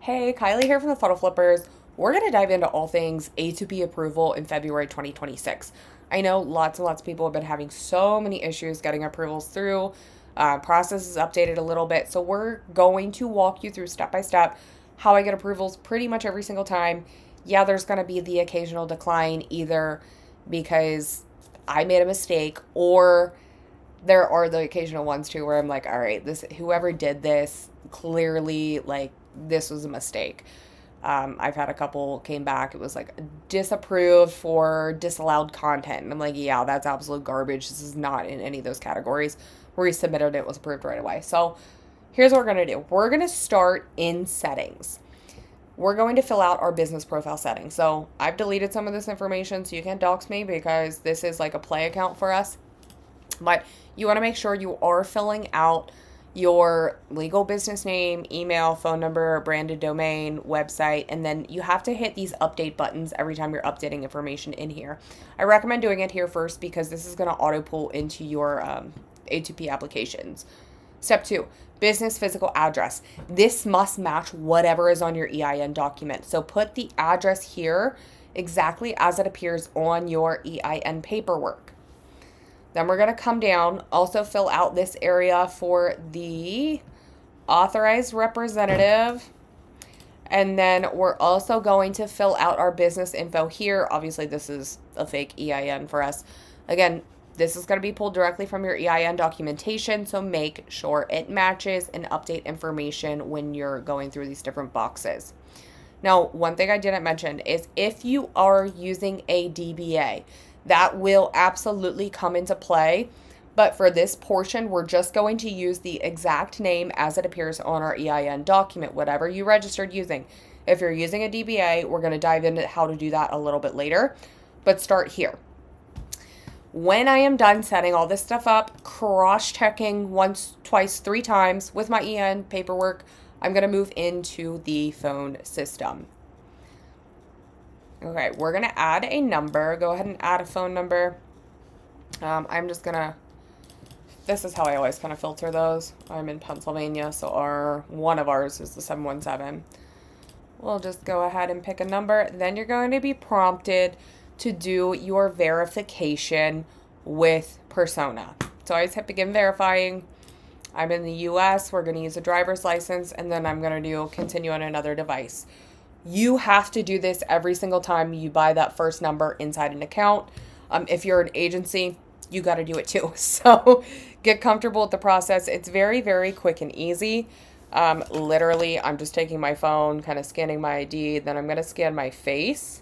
Hey, Kylie here from the Funnel Flippers. We're going to dive into all things A2P approval in February 2026. I know lots and lots of people have been having so many issues getting approvals through. Process is updated a little bit. So we're going to walk you through step by step how I get approvals pretty much every single time. Yeah, there's going to be the occasional decline either because I made a mistake or there are the occasional ones too where I'm like, all right, this whoever did this clearly like this was a mistake. I've had a couple came back. It was like disapproved for disallowed content. And I'm like, yeah, that's absolute garbage. This is not in any of those categories. Resubmitted it was approved right away. So here's what we're gonna do. We're gonna start in settings. We're going to fill out our business profile settings. So I've deleted some of this information so you can dox me because this is like a play account for us. But you want to make sure you are filling out your legal business name, email, phone number, branded domain, website, and then you have to hit these update buttons every time you're updating information in here. I recommend doing it here first because this is going to auto pull into your A2P applications. Step 2, business physical address. This must match whatever is on your EIN document. So put the address here exactly as it appears on your EIN paperwork. Then we're going to come down, also fill out this area for the authorized representative. And then we're also going to fill out our business info here. Obviously, this is a fake EIN for us. Again, this is going to be pulled directly from your EIN documentation, so make sure it matches and update information when you're going through these different boxes. Now, one thing I didn't mention is if you are using a DBA, that will absolutely come into play. But for this portion, we're just going to use the exact name as it appears on our EIN document, whatever you registered using. If you're using a DBA, we're going to dive into how to do that a little bit later. But start here. When I am done setting all this stuff up, cross-checking once, twice, 3 times with my EIN paperwork, I'm going to move into the phone system. Okay, we're going to add a number. Go ahead and add a phone number. I'm just going to, this is how I always kind of filter those. I'm in Pennsylvania, so one of ours is the 717. We'll just go ahead and pick a number. Then you're going to be prompted to do your verification with Persona. So I just hit begin verifying. I'm in the US. We're going to use a driver's license, and then I'm going to do continue on another device. You have to do this every single time you buy that first number inside an account. If you're an agency, you got to do it too. So get comfortable with the process. It's very, very quick and easy. Literally, I'm just taking my phone, kind of scanning my ID. Then I'm going to scan my face.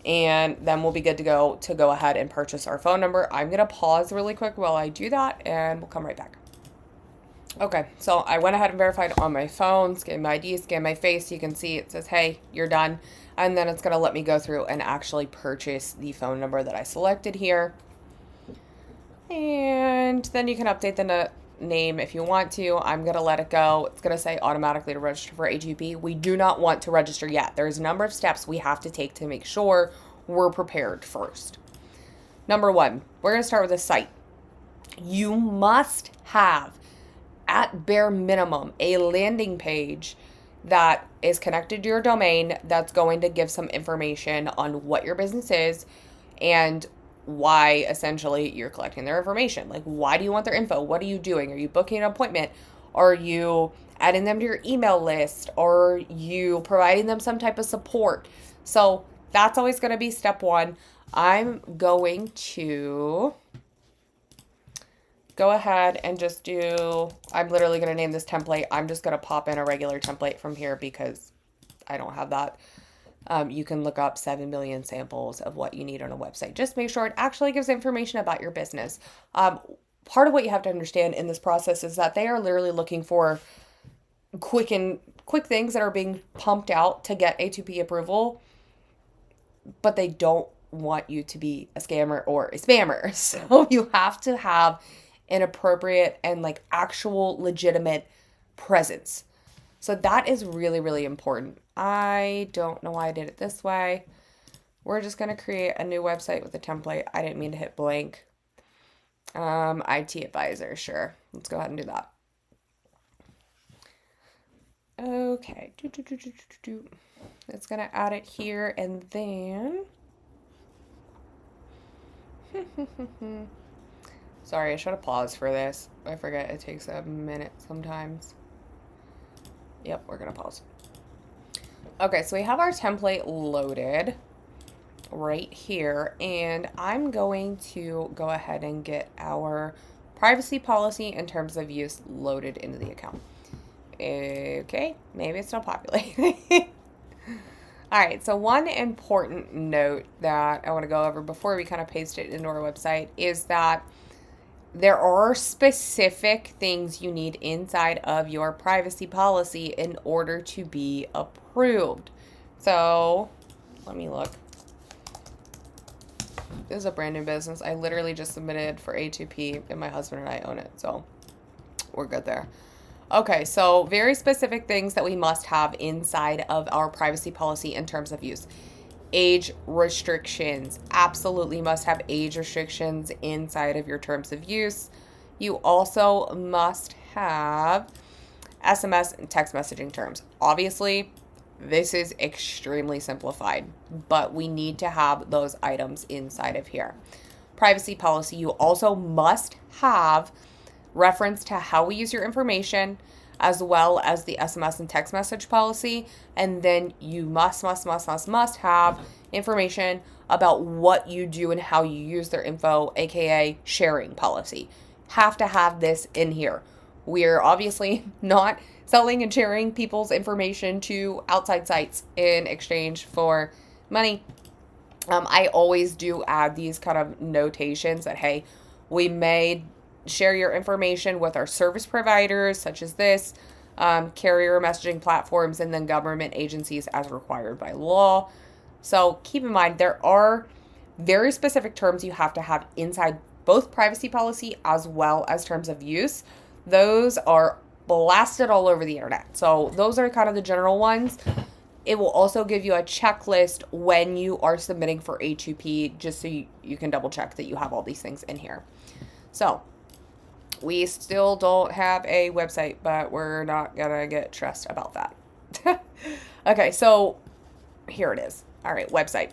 And then we'll be good to go ahead and purchase our phone number. I'm going to pause really quick while I do that, and we'll come right back. Okay, so I went ahead and verified on my phone, scanned my ID, scanned my face. You can see it says, hey, you're done. And then it's going to let me go through and actually purchase the phone number that I selected here. And then you can update the name if you want to. I'm going to let it go. It's going to say automatically to register for A2P. We do not want to register yet. There's a number of steps we have to take to make sure we're prepared first. Number 1, we're going to start with a site. You must have, at bare minimum, a landing page that is connected to your domain that's going to give some information on what your business is and why essentially you're collecting their information. Like, why do you want their info? What are you doing? Are you booking an appointment? Are you adding them to your email list? Are you providing them some type of support? So that's always going to be step 1. I'm going to go ahead and just do, I'm literally going to name this template. I'm just going to pop in a regular template from here because I don't have that. You can look up 7 million samples of what you need on a website. Just make sure it actually gives information about your business. Part of what you have to understand in this process is that they are literally looking for quick things that are being pumped out to get A2P approval, but they don't want you to be a scammer or a spammer. So you have to have an appropriate and like actual legitimate presence. So that is really, really important. I don't know why I did it this way. We're just going to create a new website with a template. I didn't mean to hit blank. IT advisor, sure. Let's go ahead and do that. Okay. It's going to add it here and then. Sorry, I should have paused for this. I forget it takes a minute sometimes. Yep, we're going to pause. Okay, so we have our template loaded right here, and I'm going to go ahead and get our privacy policy and terms of use loaded into the account. Okay, maybe it's not populating. All right, so one important note that I want to go over before we kind of paste it into our website is that there are specific things you need inside of your privacy policy in order to be approved. So let me look. This is a brand new business. I literally just submitted for A2P, and my husband and I own it, so we're good there. Okay, so very specific things that we must have inside of our privacy policy in terms of use. Age restrictions. Absolutely must have age restrictions inside of your terms of use. You also must have SMS and text messaging terms. Obviously, this is extremely simplified, but we need to have those items inside of here. Privacy policy. You also must have reference to how we use your information, as well as the SMS and text message policy. And then you must have information about what you do and how you use their info, aka sharing policy. Have to have this in here. We're obviously not selling and sharing people's information to outside sites in exchange for money. I always do add these kind of notations that, hey, we may share your information with our service providers, such as this, carrier messaging platforms, and then government agencies as required by law. So keep in mind, there are very specific terms you have to have inside both privacy policy as well as terms of use. Those are blasted all over the internet. So those are kind of the general ones. It will also give you a checklist when you are submitting for A2P, just so you can double check that you have all these things in here. So we still don't have a website, but we're not going to get stressed about that. Okay, so here it is. All right, website.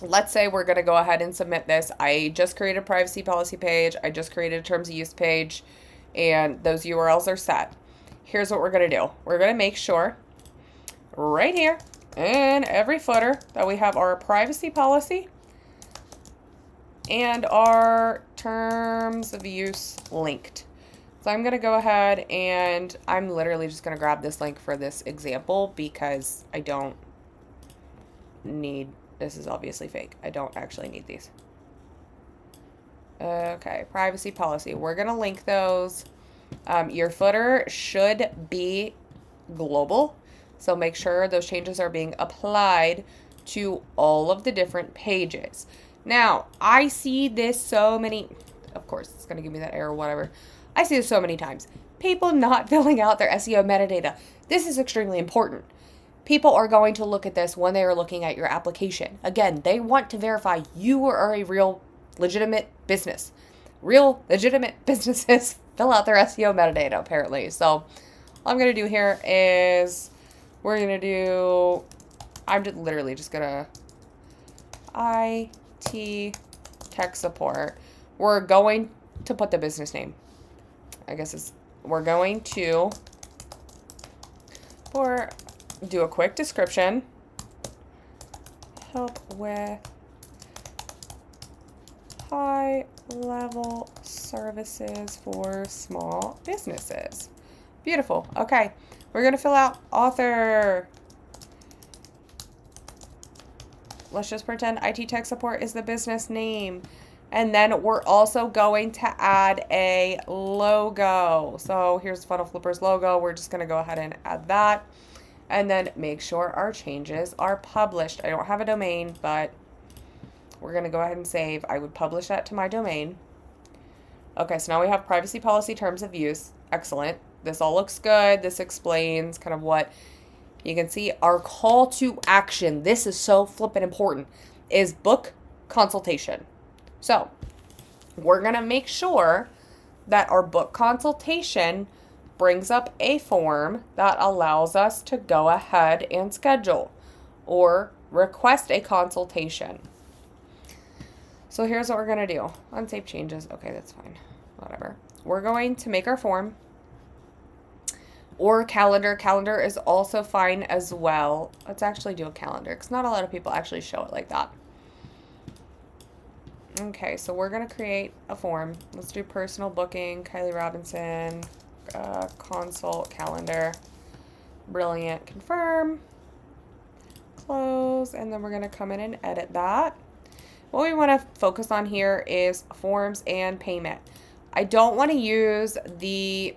Let's say we're going to go ahead and submit this. I just created a privacy policy page. I just created a terms of use page, and those URLs are set. Here's what we're going to do. We're going to make sure right here in every footer that we have our privacy policy and our terms of use linked. So I'm going to go ahead and I'm literally just going to grab this link for this example because I don't need, this is obviously fake. I don't actually need these. Okay, privacy policy. We're going to link those. Your footer should be global. So make sure those changes are being applied to all of the different pages. Now, I see this so many, of course, it's going to give me that error, whatever. I see this so many times. People not filling out their SEO metadata. This is extremely important. People are going to look at this when they are looking at your application. Again, they want to verify you are a real, legitimate business. Real, legitimate businesses fill out their SEO metadata, apparently. So all I'm going to do here is we're going to do, I'm just literally just going to IT tech support. We're going to put the business name. I guess it's, we're going to do a quick description. Help with high-level services for small businesses. Beautiful. Okay. We're going to fill out author. Let's just pretend IT tech support is the business name. And then we're also going to add a logo. So here's Funnel Flippers logo. We're just going to go ahead and add that. And then make sure our changes are published. I don't have a domain, but we're going to go ahead and save. I would publish that to my domain. Okay, so now we have privacy policy terms of use. Excellent. This all looks good. This explains kind of what you can see. Our call to action, this is so flippin' important, is book consultation. So we're going to make sure that our book consultation brings up a form that allows us to go ahead and schedule or request a consultation. So here's what we're going to do. Unsave changes. Okay, that's fine. Whatever. We're going to make our form or calendar. Calendar is also fine as well. Let's actually do a calendar because not a lot of people actually show it like that. Okay, so we're going to create a form. Let's do personal booking, Kylie Robinson, consult calendar. Brilliant. Confirm. Close. And then we're going to come in and edit that. What we want to focus on here is forms and payment. I don't want to use the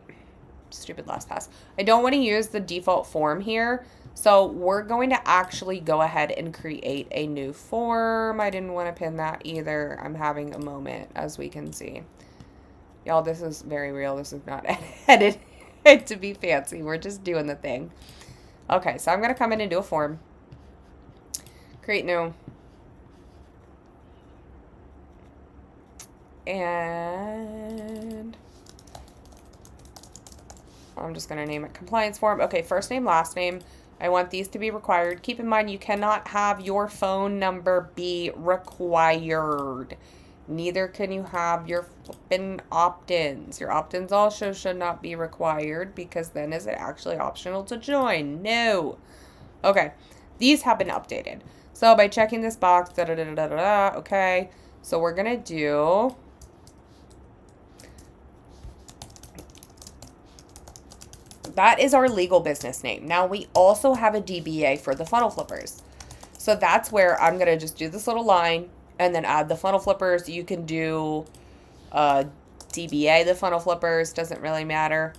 stupid LastPass. I don't want to use the default form here. So we're going to actually go ahead and create a new form. I didn't want to pin that either. I'm having a moment, as we can see. Y'all, this is very real. This is not edited to be fancy. We're just doing the thing. Okay, so I'm going to come in and do a form. Create new. And I'm just going to name it compliance form. Okay, first name, last name. I want these to be required. Keep in mind, you cannot have your phone number be required. Neither can you have your flippin' opt-ins. Your opt-ins also should not be required because then is it actually optional to join? No. Okay, these have been updated. So by checking this box, okay. So we're going to do... That is our legal business name. Now we also have a DBA for the funnel flippers. So that's where I'm going to just do this little line and then add the funnel flippers. You can do DBA, the funnel flippers, doesn't really matter.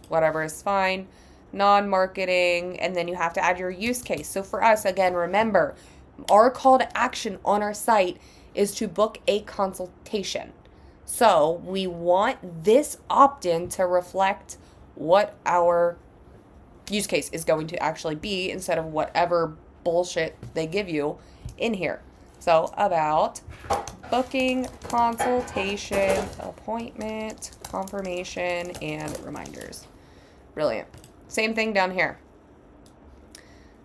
Whatever is fine. Non-marketing, and then you have to add your use case. So for us, again, remember, our call to action on our site is to book a consultation. So we want this opt-in to reflect what our use case is going to actually be instead of whatever bullshit they give you in here. So about booking, consultation, appointment, confirmation, and reminders. Brilliant. Same thing down here.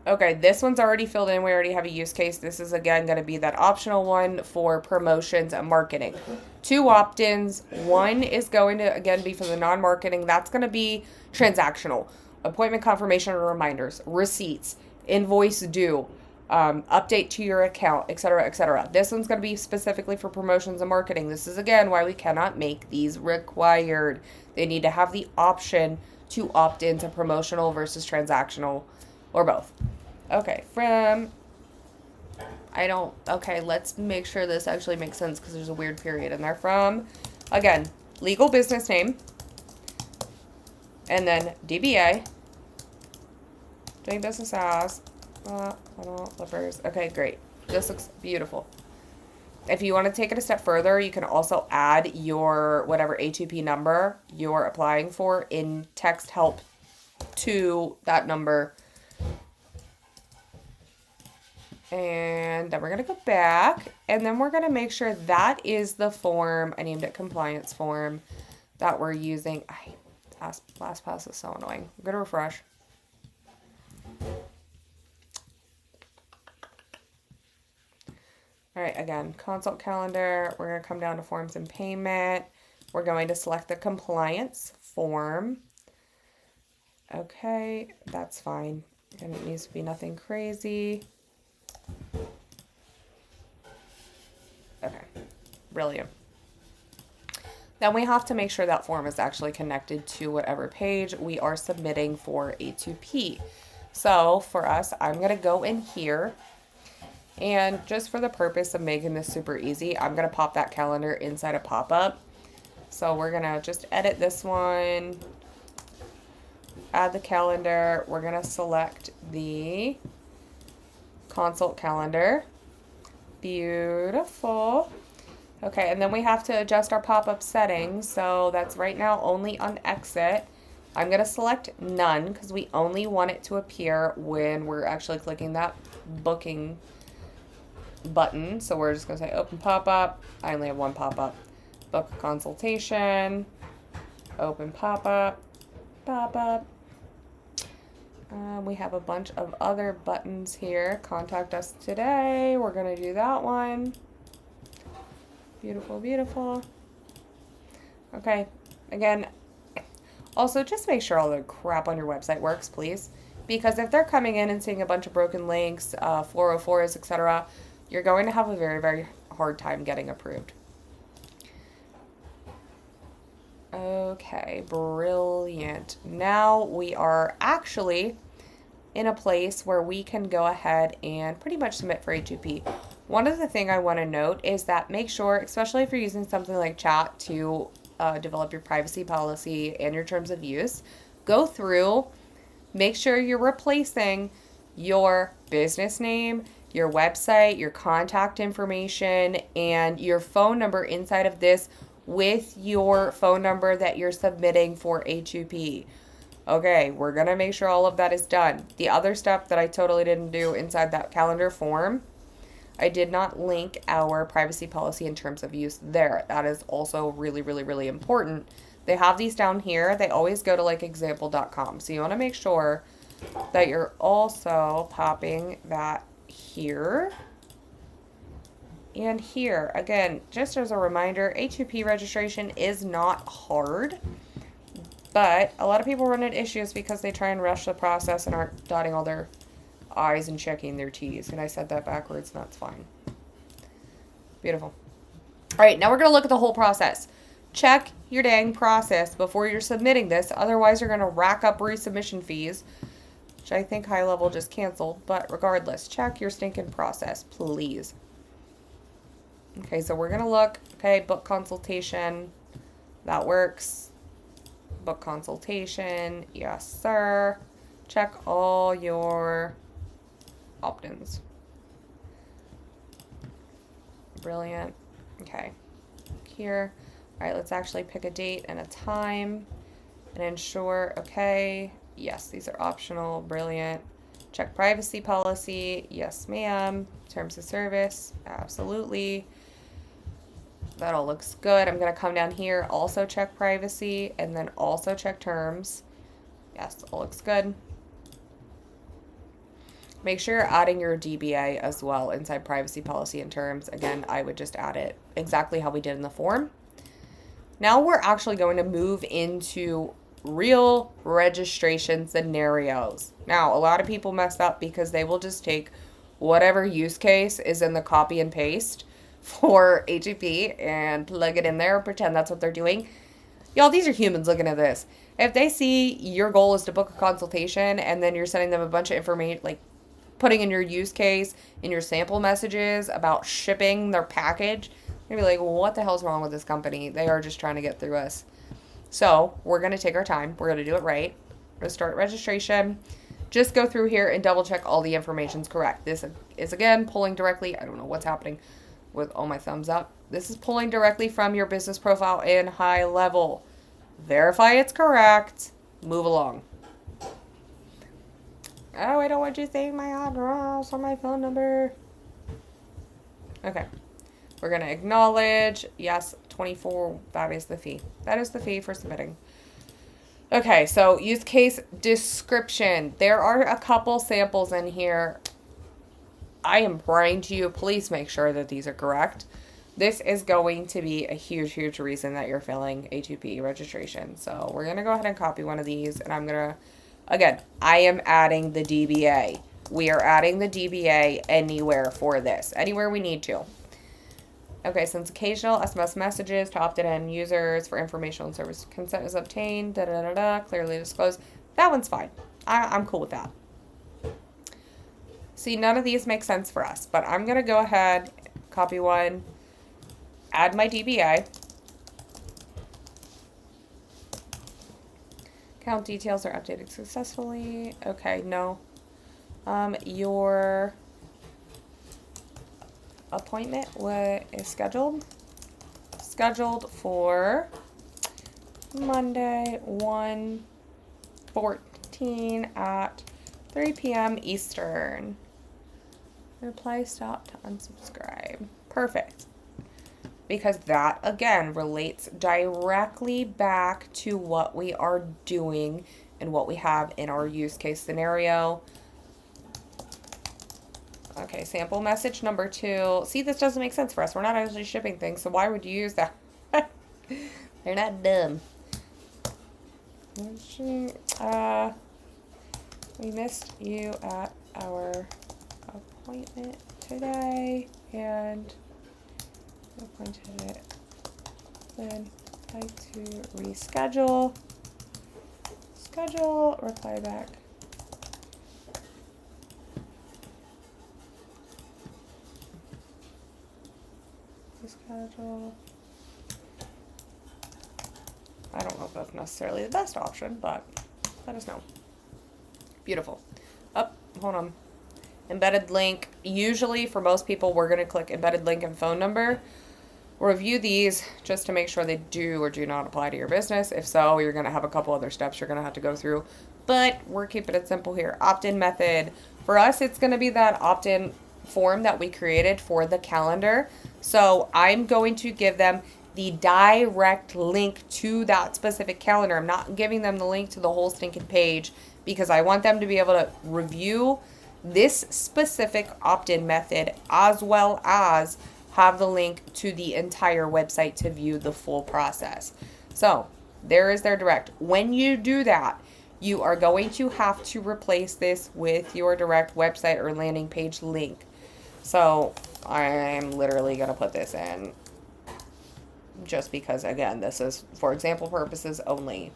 Okay, this one's already filled in. We already have a use case. This is, again, going to be that optional one for promotions and marketing. 2 opt-ins. One is going to, again, be for the non-marketing. That's going to be transactional. Appointment confirmation and reminders, receipts, invoice due, update to your account, etc., etc. This one's going to be specifically for promotions and marketing. This is, again, why we cannot make these required. They need to have the option to opt into promotional versus transactional or both. Okay, okay, let's make sure this actually makes sense because there's a weird period in there. From, again, legal business name, and then DBA, doing business as, funnel flippers. Okay, great. This looks beautiful. If you want to take it a step further, you can also add your whatever A2P number you're applying for in text help to that number. And then we're going to go back, and then we're going to make sure that is the form, I named it compliance form, that we're using. LastPass is so annoying. I'm going to refresh. All right, again, consult calendar. We're going to come down to forms and payment. We're going to select the compliance form. Okay, that's fine. And it needs to be nothing crazy. Okay, brilliant. Then we have to make sure that form is actually connected to whatever page we are submitting for A2P. So for us, I'm going to go in here, and just for the purpose of making this super easy, I'm going to pop that calendar inside a pop-up. So we're going to just edit this one, add the calendar. We're going to select the consult calendar. Beautiful. Okay, and then we have to adjust our pop-up settings. So that's right now only on exit. I'm going to select none because we only want it to appear when we're actually clicking that booking button. So we're just going to say open pop-up. I only have one pop-up. Book a consultation. Open pop-up. pop-up. We have a bunch of other buttons here. Contact us today. We're going to do that one. Beautiful, beautiful. Okay. Again, also just make sure all the crap on your website works, please. Because if they're coming in and seeing a bunch of broken links, 404s, etc., you're going to have a very, very hard time getting approved. Okay, brilliant. Now we are actually in a place where we can go ahead and pretty much submit for A2P. One of the things I want to note is that make sure, especially if you're using something like chat to develop your privacy policy and your terms of use, go through, make sure you're replacing your business name, your website, your contact information, and your phone number inside of this with your phone number that you're submitting for A2P. Okay, we're going to make sure all of that is done. The other step that I totally didn't do inside that calendar form, I did not link our privacy policy and terms of use there. That is also really, really, really important. They have these down here. They always go to like example.com. So you want to make sure that you're also popping that here and here. Again, just as a reminder, A2P registration is not hard, but a lot of people run into issues because they try and rush the process and aren't dotting all their I's and checking their T's. And I said that backwards, and that's fine. Beautiful. All right, now we're going to look at the whole process. Check your dang process before you're submitting this. Otherwise, you're going to rack up resubmission fees, which I think HighLevel just canceled. But regardless, check your stinking process, please. Okay, so we're going to look. Okay, book consultation. That works. Book consultation. Yes, sir. Check all your opt-ins. Brilliant. Okay. Here. All right, let's actually pick a date and a time and ensure, okay, yes, these are optional. Brilliant. Check privacy policy. Yes, ma'am. Terms of service. Absolutely. That all looks good. I'm going to come down here, also check privacy, and then also check terms. Yes, all looks good. Make sure you're adding your DBA as well inside privacy policy and terms. Again, I would just add it exactly how we did in the form. Now we're actually going to move into real registration scenarios. Now, a lot of people mess up because they will just take whatever use case is in the copy and paste for A2P and plug it in there, pretend that's what they're doing. Y'all, these are humans looking at this. If they see your goal is to book a consultation and then you're sending them a bunch of information, like putting in your use case, in your sample messages about shipping their package, they're going to be like, well, what the hell's wrong with this company? They are just trying to get through us. So we're going to take our time. We're going to do it right. We're going to start registration. Just go through here and double check all the information's correct. This is, again, pulling directly. I don't know what's happening with all my thumbs up. This is pulling directly from your business profile in HighLevel. Verify it's correct. Move along. Oh, I don't want you saying my address or my phone number. Okay. We're going to acknowledge. Yes, 24. That is the fee. That is the fee for submitting. Okay, so use case description. There are a couple samples in here. I am praying to you, please make sure that these are correct. This is going to be a huge, huge reason that you're failing A2P registration. So we're going to go ahead and copy one of these, and I'm going to, again, I am adding the DBA. We are adding the DBA anywhere for this, anywhere we need to. Okay, since occasional SMS messages to opted-in users for informational and service consent is obtained, clearly disclosed. That one's fine. I'm cool with that. See, none of these make sense for us, but I'm going to go ahead, copy one, add my DBA. Account details are updated successfully. Okay, no. Your appointment is scheduled for Monday, 1/14 at 3 p.m. Eastern. Reply stop to unsubscribe. Perfect. Because that, again, relates directly back to what we are doing and what we have in our use case scenario. Okay, sample message number 2. See, this doesn't make sense for us. We're not actually shipping things, so why would you use that? They're not dumb. We missed you at our appointment today, and appointed it. Then like to reschedule. Schedule, reply back. Reschedule. I don't know if that's necessarily the best option, but let us know. Beautiful. Hold on. Embedded link. Usually for most people, we're going to click embedded link and phone number. Review these just to make sure they do or do not apply to your business. If so, you're going to have a couple other steps you're going to have to go through. But we're keeping it simple here. Opt-in method. For us, it's going to be that opt-in form that we created for the calendar. So I'm going to give them the direct link to that specific calendar. I'm not giving them the link to the whole stinking page because I want them to be able to review this specific opt-in method as well as have the link to the entire website to view the full process. So there is their direct. When you do that, you are going to have to replace this with your direct website or landing page link. So I'm literally going to put this in just because, again, this is for example purposes only.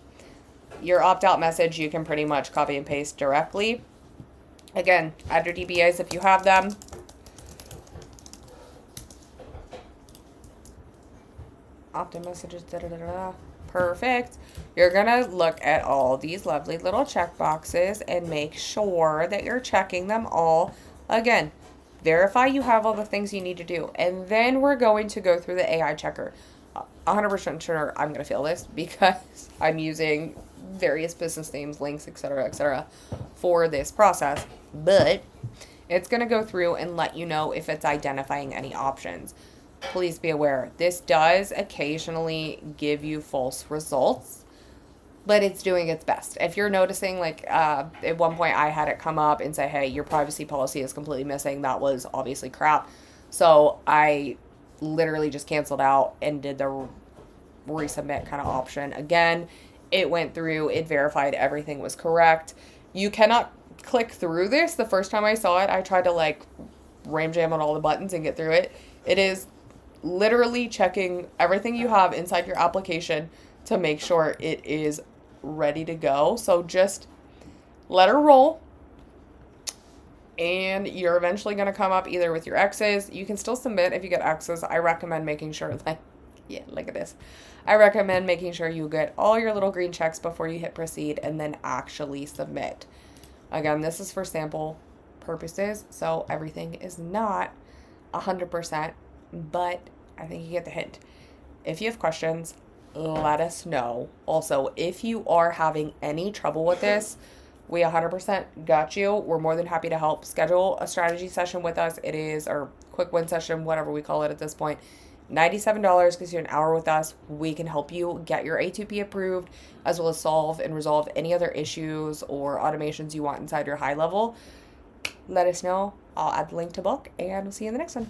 Your opt-out message, you can pretty much copy and paste directly. Again, add your DBAs if you have them. Opt-in messages, Perfect. You're going to look at all these lovely little check boxes and make sure that you're checking them all. Again, verify you have all the things you need to do. And then we're going to go through the AI checker. 100% sure I'm going to fail this because I'm using various business names, links, etc., for this process. But it's going to go through and let you know if it's identifying any options. Please be aware, this does occasionally give you false results, but it's doing its best. If you're noticing, like at one point I had it come up and say, hey, your privacy policy is completely missing. That was obviously crap. So I literally just canceled out and did the resubmit kind of option. Again, it went through, it verified everything was correct. You cannot click through this. The first time I saw it, I tried to like ram jam on all the buttons and get through it. It is literally checking everything you have inside your application to make sure it is ready to go. So just let her roll. And you're eventually going to come up either with your X's. You can still submit if you get X's. I recommend making sure, like, yeah, look at this. I recommend making sure you get all your little green checks before you hit proceed and then actually submit. Again, this is for sample purposes, so everything is not 100%, but I think you get the hint. If you have questions, let us know. Also, if you are having any trouble with this, we 100% got you. We're more than happy to help. Schedule a strategy session with us. It is our quick win session, whatever we call it at this point. $97 gives you an hour with us. We can help you get your A2P approved, as well as solve and resolve any other issues or automations you want inside your HighLevel. Let us know. I'll add the link to book, and we'll see you in the next one.